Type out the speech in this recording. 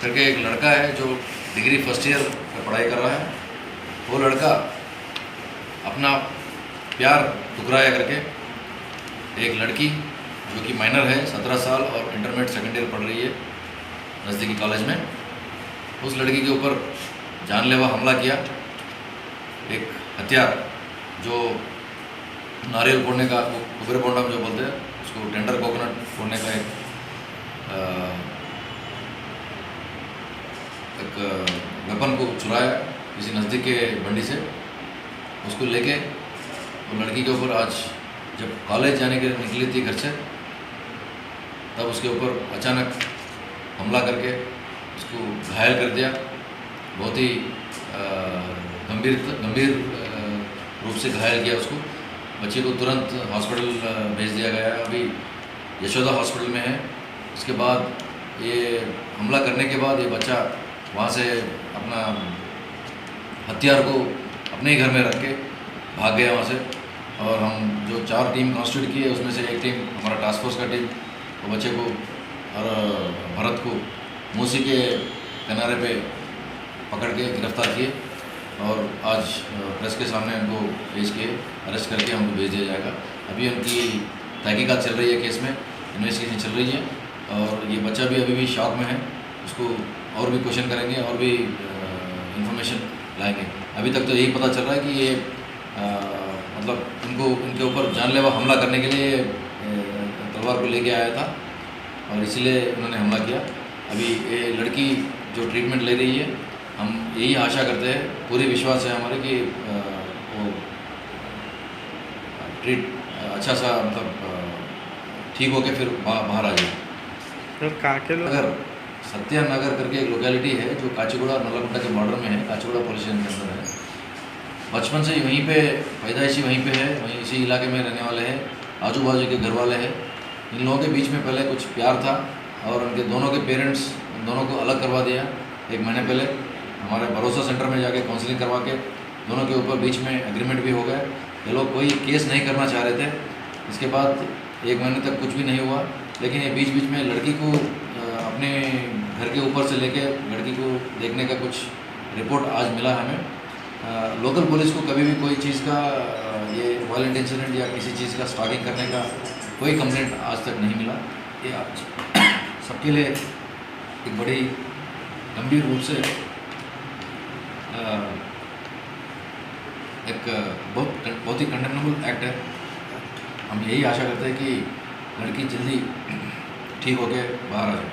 करके एक लड़का है जो डिग्री फर्स्ट ईयर में पढ़ाई कर रहा है। वो लड़का अपना प्यार ठुकराया करके एक लड़की जो कि माइनर है 17 साल और इंटरमीडिएट सेकेंड ईयर पढ़ रही है नज़दीकी कॉलेज में, उस लड़की के ऊपर जानलेवा हमला किया। एक हथियार जो नारियल फोड़ने का, वो कुबरे बोंडम जो बोलते हैं उसको, टेंडर कोकोनट फोड़ने का एक वेपन को चुराया किसी नज़दीक के बंडी से। उसको लेके वो लड़की के ऊपर आज जब कॉलेज जाने के निकली थी घर से, तब उसके ऊपर अचानक हमला करके उसको घायल कर दिया। बहुत ही गंभीर रूप से घायल किया उसको। बच्चे को तुरंत हॉस्पिटल भेज दिया गया है, अभी यशोदा हॉस्पिटल में है। उसके बाद ये हमला करने के बाद ये बच्चा वहाँ से अपना हथियार को अपने ही घर में रख के भाग गया वहाँ से। और हम जो 4 टीम कॉन्स्टिट्यूट की है उसमें से एक टीम हमारा टास्क फोर्स का टीम वो बच्चे को और भरत को मूसी के किनारे पे पकड़ के गिरफ्तार किए और आज प्रेस के सामने उनको पेश किए, अरेस्ट करके हमको भेज दिया जाएगा। अभी उनकी तहकीकात चल रही है, केस में इन्वेस्टिगेशन चल रही है और ये बच्चा भी अभी शॉक में है। उसको और भी क्वेश्चन करेंगे और भी इंफॉर्मेशन लाएंगे। अभी तक तो यही पता चल रहा है कि ये मतलब इनके ऊपर जानलेवा हमला करने के लिए तलवार को लेके आया था और इसीलिए उन्होंने हमला किया। अभी ये लड़की जो ट्रीटमेंट ले रही है, हम यही आशा करते हैं, पूरी विश्वास है हमारे कि वो अच्छा सा मतलब ठीक होके फिर बाहर आ जाए। अगर सत्यानगर करके एक लोकेलिटी है जो काचीगुड़ा नल्लागुंडा के बॉर्डर में है, काचीगुड़ा पुलिस स्टेशन के अंदर है। बचपन से वहीं पे पैदाइशी वहीं पे है, वहीं इसी इलाके में रहने वाले हैं, आजू बाजू के घर वाले हैं। इन लोगों के बीच में पहले कुछ प्यार था और उनके दोनों के पेरेंट्स उन दोनों को अलग करवा दिया। 1 महीने पहले हमारे भरोसा सेंटर में जाके काउंसलिंग करवा के दोनों के ऊपर बीच में एग्रीमेंट भी हो गया। ये लोग कोई केस नहीं करना चाह रहे थे। इसके बाद 1 महीने तक कुछ भी नहीं हुआ, लेकिन ये बीच बीच में लड़की को अपने घर के ऊपर से लेके लड़की को देखने का कुछ रिपोर्ट आज मिला हमें। लोकल पुलिस को कभी भी कोई चीज़ का ये वायलेंट इंसिडेंट या किसी चीज़ का स्टॉकिंग करने का कोई कंप्लेंट आज तक नहीं मिला। ये आज सबके लिए एक बड़ी गंभीर रूप से एक बहुत ही कंडेमनेबल एक्ट है। हम यही आशा करते हैं कि लड़की जल्दी ठीक होकर बाहर आ जाए।